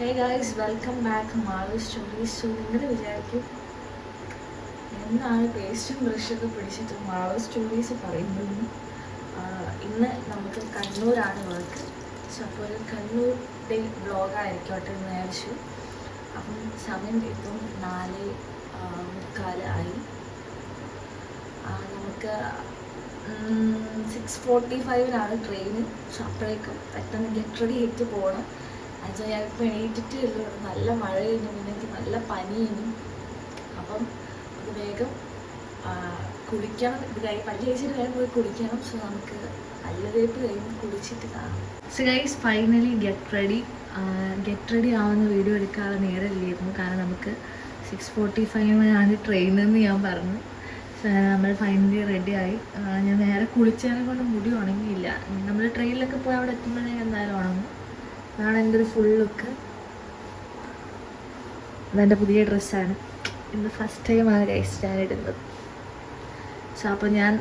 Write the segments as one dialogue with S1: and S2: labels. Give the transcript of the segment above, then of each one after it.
S1: Hey guys, welcome back to Marvel Stories. So, നിങ്ങൾ വിചാരിക്കും എന്താണ് പേസ്റ്റും ബ്രഷൊക്കെ പിടിച്ചിട്ട് മാർവൽ സ്റ്റോറീസ് പറയുന്നത്. ഇന്ന് നമുക്ക് കണ്ണൂരാണ് വർക്ക്. സോ അപ്പോൾ ഒരു കണ്ണൂർ ഡേ വ്ളോഗായിരിക്കട്ടെ എന്ന് വിചാരിച്ചു. അപ്പം സമയം ഇപ്പം 4:45 ആയി. നമുക്ക് 6:45 ട്രെയിന്. സോ അപ്പോഴേക്കും പെട്ടെന്ന് ഗെറ്റ് റെഡി ആയിട്ട് പോകണം. അത് ഞാനിപ്പോൾ എണീറ്റിട്ടേ ഉള്ളൂ. നല്ല മഴ കഴിഞ്ഞു, പിന്നെ എനിക്ക് നല്ല പനി കഴിഞ്ഞു. അപ്പം അത് വേഗം കുടിക്കണം. ഇത് പല്ല് കഴിച്ചിട്ട് വേഗം പോയി കുടിക്കണം. സോ നമുക്ക് പല്ലുതേപ്പ് കഴിഞ്ഞ് കുടിച്ചിട്ട് കാണാം. So guys, finally get ready ആവുന്ന വീഡിയോ എടുക്കാനുള്ള നേരമില്ലായിരുന്നു. കാരണം നമുക്ക് 6:45 ട്രെയിനെന്ന് ഞാൻ പറഞ്ഞു. സോ നമ്മൾ ഫൈനലി റെഡിയായി. ഞാൻ നേരെ കുളിച്ചതിനെ കൊണ്ട് മുടി ഉണങ്ങിയില്ല. നമ്മൾ ട്രെയിനിലൊക്കെ പോയി അവിടെ എത്തുമ്പോഴേക്കും എന്തായാലും ഉണങ്ങും. അതാണ് എൻ്റെ ഒരു ഫുൾ ലുക്ക്. അതെൻ്റെ പുതിയ ഡ്രസ്സാണ്. ഇന്ന് ഫസ്റ്റ് ടൈമാണ് ഗൈസ് ഞാൻ ഇടുന്നത്. സോ അപ്പോൾ ഞാൻ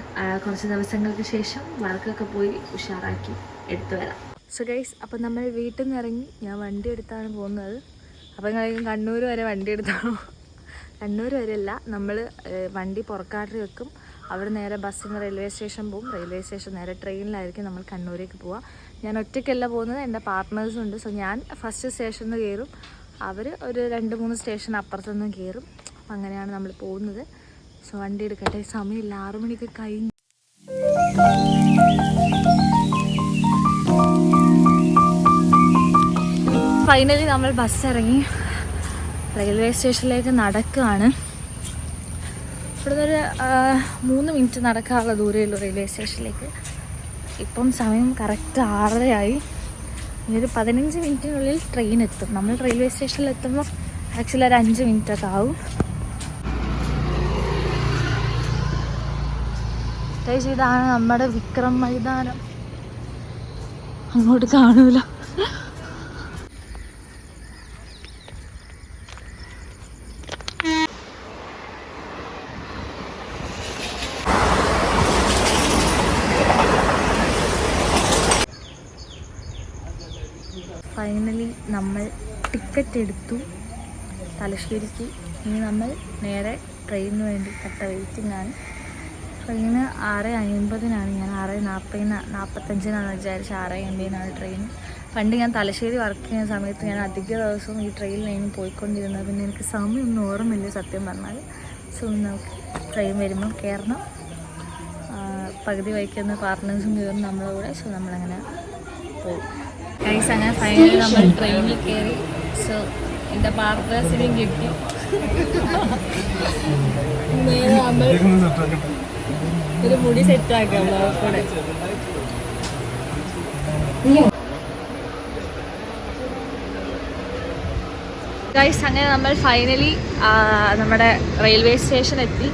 S1: കുറച്ച് ദിവസങ്ങൾക്ക് ശേഷം വർക്കൊക്കെ പോയി ഉഷാറാക്കി എടുത്തു വരാം. സോ ഗൈസ്, അപ്പോൾ നമ്മൾ വീട്ടിൽ നിന്ന് ഇറങ്ങി ഞാൻ വണ്ടി എടുത്താണ് പോകുന്നത്. അപ്പോൾ കണ്ണൂർ വരെ വണ്ടി എടുത്താണോ? കണ്ണൂർ വരെയല്ല, നമ്മൾ വണ്ടി പുറക്കാട്ടിൽ വെക്കും. അവിടെ നേരെ ബസ്സിന് റെയിൽവേ സ്റ്റേഷൻ പോകും. റെയിൽവേ സ്റ്റേഷൻ നേരെ ട്രെയിനിലായിരിക്കും നമ്മൾ കണ്ണൂരേക്ക് പോവുക. ഞാൻ ഒറ്റയ്ക്കല്ല പോകുന്നത്, എൻ്റെ പാർട്ട്നേഴ്സും ഉണ്ട്. സോ ഞാൻ ഫസ്റ്റ് സ്റ്റേഷനിൽ നിന്ന് കയറും, അവർ ഒരു 2-3 സ്റ്റേഷൻ അപ്പുറത്തുനിന്നും കയറും. അപ്പം അങ്ങനെയാണ് നമ്മൾ പോകുന്നത്. സോ വണ്ടി എടുക്കട്ടെ, സമയമില്ല, 6 മണിക്ക് കഴിഞ്ഞു. ഫൈനലി നമ്മൾ ബസ് ഇറങ്ങി റെയിൽവേ സ്റ്റേഷനിലേക്ക് നടക്കുകയാണ്. ഇവിടുന്ന് ഒരു 3 മിനിറ്റ് നടക്കാനുള്ള ദൂരമേ ഉള്ളൂ റെയിൽവേ സ്റ്റേഷനിലേക്ക്. ഇപ്പം സമയം കറക്റ്റ് 6:30 ഇനി ഒരു 15 മിനിറ്റിനുള്ളിൽ ട്രെയിൻ എത്തും. നമ്മൾ റെയിൽവേ സ്റ്റേഷനിൽ എത്തുമ്പോൾ ആക്ച്വലി ഒരു 5 മിനിറ്റൊക്കെ ആവും. ഇതാണ് നമ്മുടെ വിക്രം മൈതാനം. അങ്ങോട്ട് കാണൂല. ഫൈനലി നമ്മൾ ടിക്കറ്റ് എടുത്തു തലശ്ശേരിക്ക്. ഇനി നമ്മൾ നേരെ ട്രെയിനിന് വേണ്ടി കട്ട വെയിറ്റിംഗ് ആണ്. ട്രെയിന് 6:50. ഞാൻ 6:45 വിചാരിച്ച് 6:50 ട്രെയിൻ. പണ്ട് ഞാൻ തലശ്ശേരി വർക്ക് ചെയ്യുന്ന സമയത്ത് ഞാൻ അധിക ദിവസവും ഈ ട്രെയിനിലായിരുന്നു പോയിക്കൊണ്ടിരുന്നത്. പിന്നെ എനിക്ക് സമയമൊന്നും ഓർമ്മയില്ല സത്യം പറഞ്ഞാൽ. സോ നമുക്ക് ട്രെയിൻ വരുമ്പം കയറണം. പകുതി വയ്ക്കുന്ന പാർട്ട്നേഴ്സും കയറും നമ്മളെ കൂടെ. സോ നമ്മളങ്ങനെ പോകും. ഗൈസ്, അങ്ങനെ ഫൈനലി നമ്മൾ ട്രെയിനിൽ കയറി. സോ എൻ്റെ പാർട്ട്നേഴ്സിനെയും കിട്ടി. ഒരു മുടി സെറ്റാക്കാം കൂടെ. ഗൈസ്, അങ്ങനെ നമ്മൾ ഫൈനലി നമ്മുടെ റെയിൽവേ സ്റ്റേഷൻ എത്തി.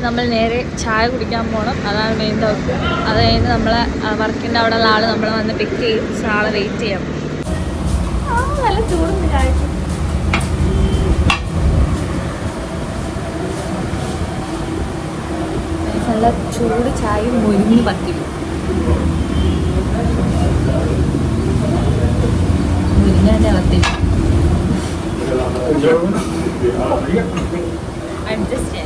S1: നമ്മൾ നേരെ ചായ കുടിക്കാൻ പോകണം. അതാണ് മെയിൻ ദൗത്യം. അത് കഴിഞ്ഞ് നമ്മളെ വർക്കിൻ്റെ അവിടെ ഉള്ള ആൾ നമ്മളെ വന്ന് പിക്ക് ചെയ്യും. സോ ആളെ വെയിറ്റ് ചെയ്യാം. നല്ല ചൂടുണ്ട് ചായക്ക്. നല്ല ചൂട് ചായ മൊരിഞ്ഞ് പറ്റില്ല. മുരിഞ്ഞാൻ്റെ അകത്തില്ല. അഡ്ജസ്റ്റ്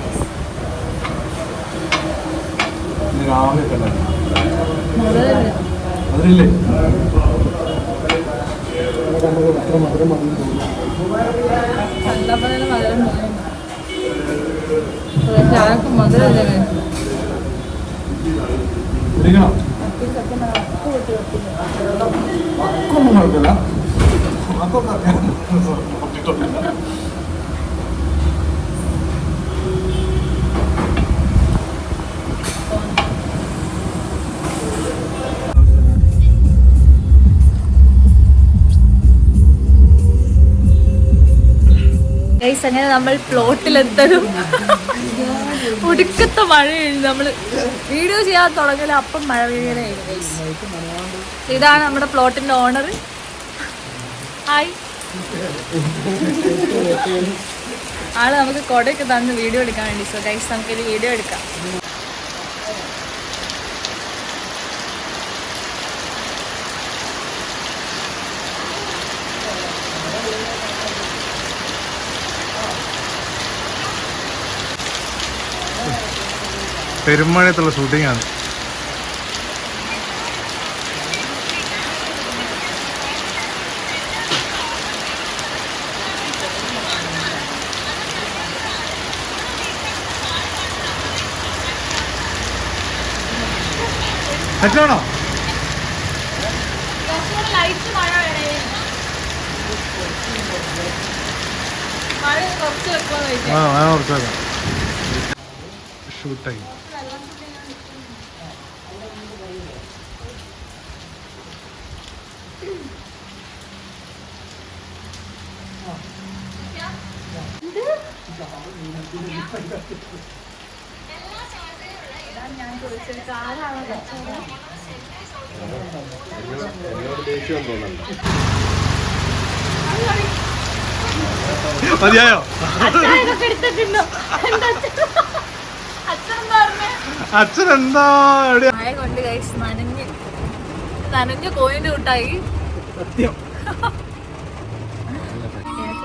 S2: അതില്ലേ
S1: മധുരം ഗൈസ്, അങ്ങനെ നമ്മൾ പ്ലോട്ടിലെത്തലും ഒടുക്കത്തെ മഴ കഴിഞ്ഞു. നമ്മൾ വീഡിയോ ചെയ്യാൻ തുടങ്ങിയാൽ അപ്പം മഴ വീഴാനായിരുന്നു ഗൈസ്. ഇതാണ് നമ്മുടെ പ്ലോട്ടിൻ്റെ ഓണർ. ഹായ്. ആള് നമുക്ക് കൊടയൊക്കെ തന്ന് വീഡിയോ എടുക്കാൻ വേണ്ടി. സോ ഗൈസ്, നമുക്കൊരു വീഡിയോ എടുക്കാം.
S2: പെരുമഴയത്തുള്ള ഷൂട്ടിംഗ് ആണ്. സെറ്റാണോ? ഷൂട്ടായി. മതിയായോ? അച്ഛനെന്താ മഴ കൊണ്ട് കഴിച്ച് നനഞ്ഞ കോയിന്റെ കൂട്ടായി സത്യം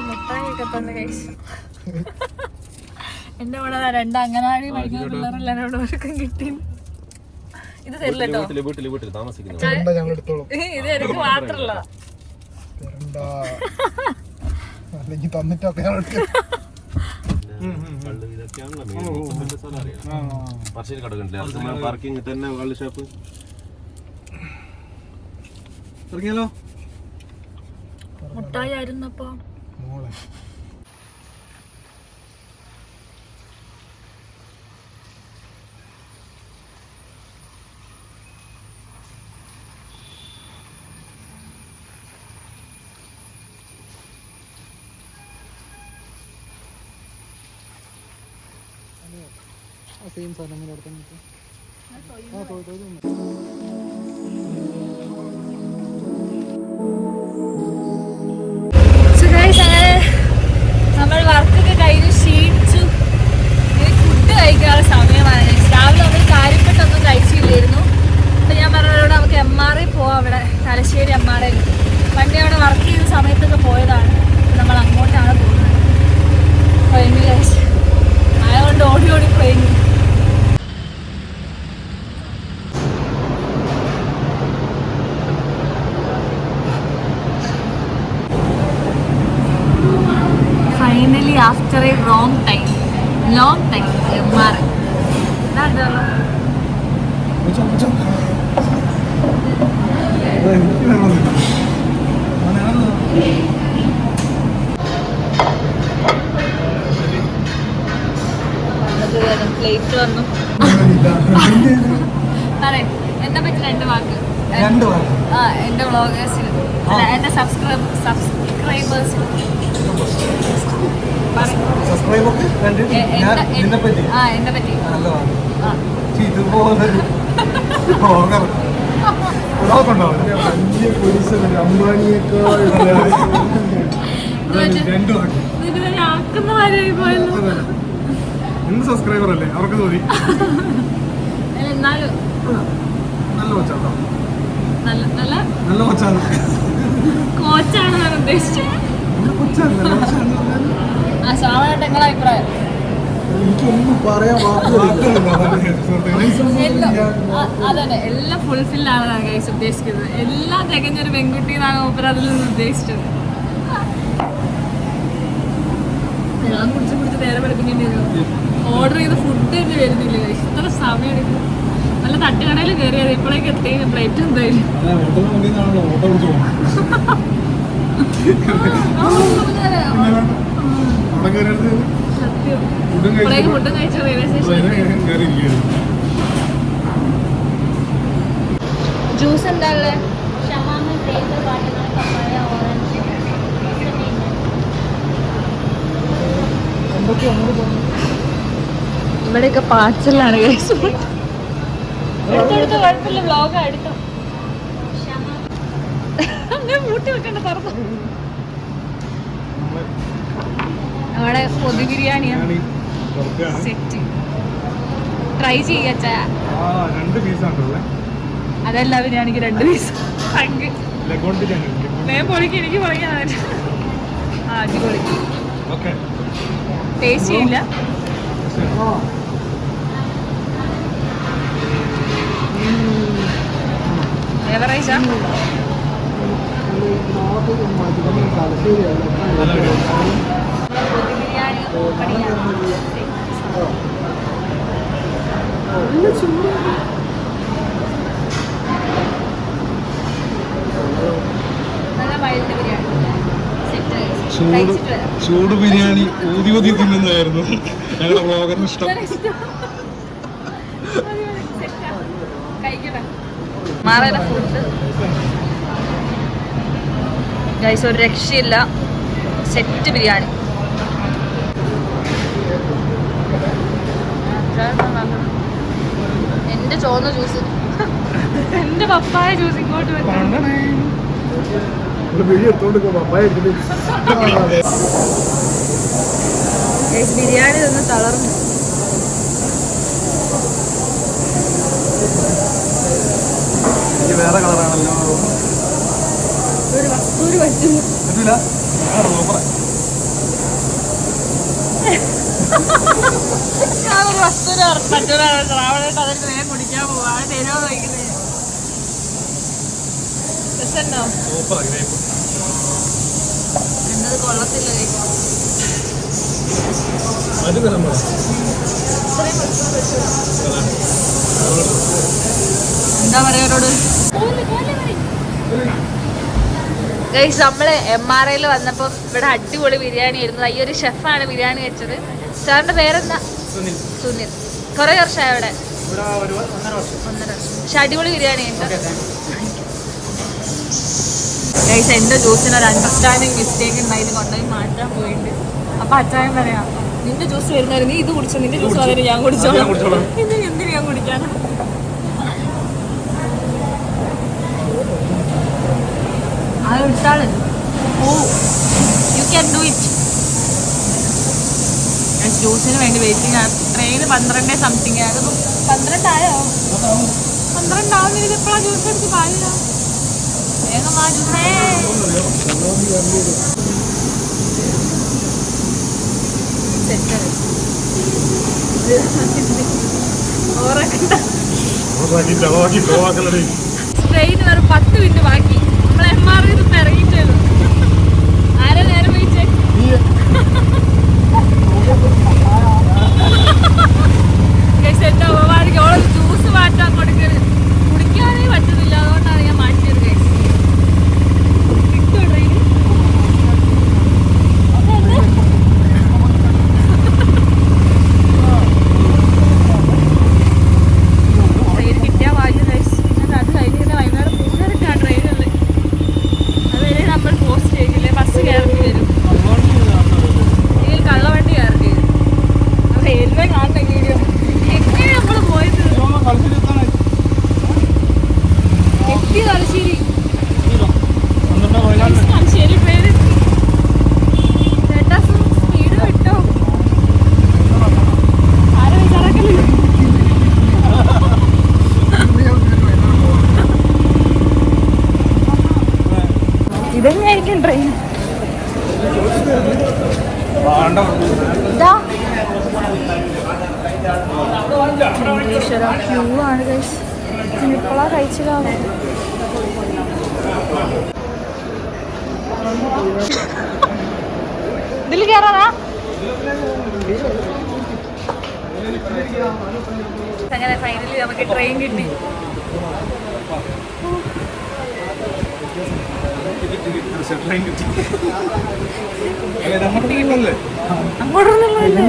S2: മുട്ടായിയൊക്കെ തന്നെ കഴിച്ചു. എന്റെ കൂടെ 2 അംഗനവാടി പഠിക്കുന്ന പിള്ളേരെല്ലാം അവർക്കും കിട്ടി. ഇത് തരില്ലട്ടോ, ഇത് എനിക്ക് മാത്രല്ല. മുട്ടായി ആയിരുന്നപ്പോ സെയിം സാധനം നമ്മൾ വർക്കൊക്കെ കഴിഞ്ഞ് ക്ഷീണിച്ചു. ഫുഡ് കഴിക്കാനുള്ള സമയമാണ്. രാവിലെ നമ്മൾ കാര്യപ്പെട്ടൊന്നും കഴിച്ചില്ലായിരുന്നു. അപ്പം ഞാൻ പറഞ്ഞവരോട് നമുക്ക് MRI പോവാം. അവിടെ തലശ്ശേരി MRI പണ്ടേ അവിടെ വർക്ക് ചെയ്ത സമയത്തൊക്കെ പോയതാണ്. നമ്മൾ അങ്ങോട്ടാണ് പോകുന്നത്. അതുകൊണ്ട് ഓടി ഓടി പോയി. Finally, after a long time, MRI. Plate വന്നു. അതെ, എന്നെ പറ്റി 2 വാക്ക്. എന്റെ വ്ളോഗേഴ്സിന് അല്ല, എന്റെ സബ്സ്ക്രൈബേഴ്സിന് എന്നെ പറ്റി. ആക്കുന്നവരായി പോയല്ലോ. സബ്സ്ക്രൈബർ അല്ലേ അവർക്ക് തോന്നി. എന്നാലും നല്ല കൊച്ചാണ്, നല്ല കൊച്ചാണ്. കോച്ചാണ് ഞാൻ ഉദ്ദേശിച്ചത്. ആ സ്വാഭാവികമായിട്ട് നിങ്ങളുടെ അഭിപ്രായം? അതന്നെ, എല്ലാം ഫുൾഫിൽ ആണെന്നാണ് ഗൈസ് ഉദ്ദേശിക്കുന്നത്. എല്ലാം തികഞ്ഞൊരു പെൺകുട്ടി എന്നാണ് മൂപ്പർ അതിൽ നിന്ന് ഉദ്ദേശിച്ചത്. വെള്ളം കുടിച്ച് നേരെ പഠിപ്പിക്കേണ്ടി വരും. ഓർഡർ ചെയ്ത ഫുഡ് തന്നെ വരുന്നില്ല ഗൈസ്. ഇത്ര സമയം എടുക്കും. നല്ല തട്ടുകടയിൽ കയറിയത് ഇപ്പോഴേക്ക് എത്തി. പ്ലേറ്റ് എന്തായാലും ഫുഡും കഴിച്ച റെയിൽവേ സ്റ്റേഷൻ. ജ്യൂസ് എന്താ ഉള്ളത്? ഇവിടെയൊക്കെ പാർസലാണ് കഴിച്ചു. എടുത്തെടുത്ത് കുഴപ്പമില്ല, വ്ലോഗ് എടുത്തു. അങ്ങനെ മൂട്ടി വെക്കണ്ട, തുറന്നു. അവിടെ പൊതി ബിരിയാണിയാണ് സെറ്റ്. ട്രൈ ചെയ്യാ. അതല്ല ബിരിയാണിക്ക് 2 പീസ്. പൊളിക്ക്, എനിക്ക് പൊളിക്കാൻ. അടിപൊളി. ടേസ്റ്റ് ചെയ്യില്ല. ഏവറേജാ? ബിരിയാണി നല്ല വൈൽഡ് ബിരിയാണി സെറ്റ് കഴിച്ചിട്ട് വരാം.
S3: ചൂട് ബിരിയാണി ഊതി ഊതി തിന്നുന്നതായിരുന്നു ഞങ്ങളുടെ ബ്ലോഗറിന് ഇഷ്ടം.
S2: മാറേടെ ഫുഡ് ഗൈസ് ഒരു രക്ഷയില്ല. സെറ്റ് ബിരിയാണി. എന്റെ ചോന്ന ജ്യൂസ്, എന്റെ പപ്പായ ജ്യൂസ് ഇങ്ങോട്ട് ബിരിയാണി ഒന്ന് തളർന്നു.
S3: വേറെ കളറാണല്ലോ.
S2: ഒരു വസ്തൂര് പറ്റുന്നു. ഞാനൊരു വസ്തൂര് പറ്റൂരാണ് ശ്രാവണായിട്ട് അതിന് വേഗം കുടിക്കാൻ പോവാ. തരുമോ നോക്കുന്നത് രസമുണ്ടോ? എന്നത് കൊള്ളത്തില്ല. എന്താ പറയാനോട് ഗൈസ്, നമ്മള് MRIയിൽ വന്നപ്പോൾ ഇവിടെ അടിപൊളി ബിരിയാണി ആയിരുന്നു. ഈ ഒരു ഷെഫാണ് ബിരിയാണി വെച്ചത്. സാറിന്റെ പേരെന്താ? സുനിൽ. കുറെ വർഷമായി അവിടെ? 1.5 വർഷം. പക്ഷെ അടിപൊളി ബിരിയാണി ഉണ്ട് ഗൈസ്. എന്റെ ജ്യൂസിന് ഒരു അണ്ടർസ്റ്റാൻഡിങ് മിസ്റ്റേക്ക് ഉണ്ടായിട്ട് കൊണ്ടുപോയി മാറ്റാൻ പോയിട്ടുണ്ട്. അപ്പൊ അച്ചായം പറയാം, നിന്റെ ജ്യൂസ് വരുന്നവര് നീ ഇത് കുടിച്ചോ, നിന്റെ ജ്യൂസ് വന്നിട്ട് ഞാൻ കുടിച്ചോളാം. എന്തിനു ഞാൻ കുടിക്കാനാ? അത് വിട്ടാള്. ഓ യു ക്യാൻ ഡു ഇറ്റ്. ജ്യൂസിന് വേണ്ടി വെയിറ്റിംഗ് ആണ്. ട്രെയിന് 12 സംതിങ് ആയിരുന്നു. 12 ആയോ? 12 ആവുന്നില്ല. എപ്പോഴാണ് ജ്യൂസ് എടുത്ത് പാടില്ല? വേഗം ആ ജ്യൂസേ. ട്രെയിന് വേറെ 10 മിനിറ്റ് ബാക്കി. നമ്മളെ MRI ഇപ്പം ഇറങ്ങിയിട്ടേ ഉള്ളൂ. ആരെ നേരം പോയിച്ചേ? എന്റെ അമ്മമാർക്ക് ഓളെ ജ്യൂസ് മാറ്റാൻ കൊടുക്കരുത്. കുടിക്കാനേ പറ്റുന്നില്ല. അതുകൊണ്ടാണ് ഞാൻ മാറ്റിയത്. കിട്ടുമോ ട്രെയിൻ? ട്രെയിൻ കിട്ടിയാൽ ഭാഗ്യം. അത് കഴിഞ്ഞ് വൈകുന്നേരം 3:30 ട്രെയിനുള്ളത്. അതുവരെ നമ്മൾ പോസ്റ്റ് ചെയ്യില്ലേ, ബസ് കയറേണ്ടി വരും. ഇതിൽ കള്ളവണ്ടി കയറേണ്ടി വരും. റെയിൽവേ കാണണമെങ്കിലും എങ്ങനെ നമ്മൾ പോയത്? എത്തി തലശ്ശേരി. തലശ്ശേരി പേര് ചേട്ടാ സ്പീഡ് വിട്ടോ? ആരെ വിചാരക്കല്ലേ? ഇതന്നെയായിരിക്കും ട്രെയിൻ. ഇതാ ക്യൂ ആണ് ഗൈസ്. ഇപ്പോഴാ കഴിച്ചിട്ടാണ്. ഇതിൽ കയറാനാ? അങ്ങനെ ഫൈനലി നമുക്ക് ട്രെയിൻ കിട്ടി. അങ്ങോട്ടൊന്നുള്ളതല്ലേ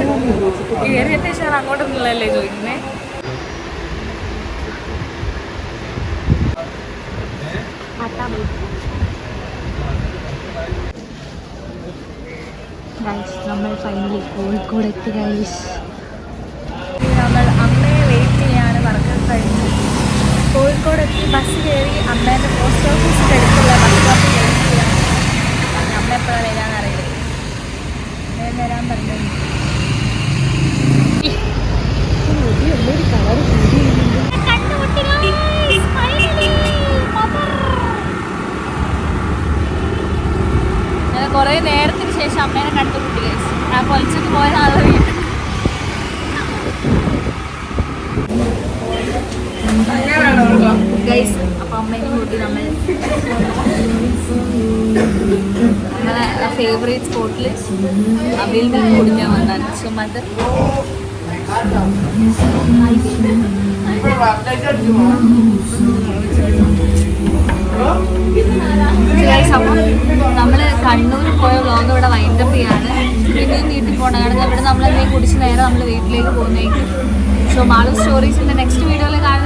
S2: കയറിയത്തെ സാർ? അങ്ങോട്ടൊന്നുള്ളതല്ലേ ചോദിക്കുന്നേ? നമ്മൾ ഫൈനലി കോഴിക്കോട് എത്തി ഗൈസ്. നമ്മൾ അമ്മയെ വെയിറ്റ് ചെയ്യാണ്. വർക്കർ കഴിഞ്ഞു കോഴിക്കോട് എത്തി. ബസ് കയറി അമ്മേൻ്റെ പോസ്റ്റ് ഓഫീസിൻ്റെ അടുത്തുള്ള ബസ് സ്റ്റോപ്പിൽ വെയിറ്റ് ചെയ്യാണ്. അമ്മ എപ്പോഴാണ് വരാമെന്നറിയില്ല. വേഗം വരാൻ പറഞ്ഞു. ഒരു കളർ ഞാൻ കുറേ നേരത്തിന് ശേഷം അമ്മേനെ കണ്ടുമുട്ടി ഗൈസ്. ഞാൻ പൊലിച്ചൊക്കെ പോയ ആളുടെ വീട്ടിൽ. ഗൈസ് അപ്പം അമ്മേനെ കൂട്ടി നമ്മളെ ഫേവറേറ്റ് സ്പോട്ടിൽ അവിൽ മീൻ കുടിക്കാൻ വന്നാണ്. സോ മദർ അപ്പം നമ്മൾ കണ്ണൂർ പോയ വ്ളോഗ് ഇവിടെ വൈൻഡപ്പ് ചെയ്യാണ്. പിന്നെയും വീട്ടിൽ പോകണം. കാരണം ഇവിടെ നമ്മളെന്തെങ്കിലും കുടിച്ച് നേരെ നമ്മൾ വീട്ടിലേക്ക് പോകുന്നേക്കും. സോ മാളു സ്റ്റോറീസിൻ്റെ നെക്സ്റ്റ് വീഡിയോയിൽ കാണാം.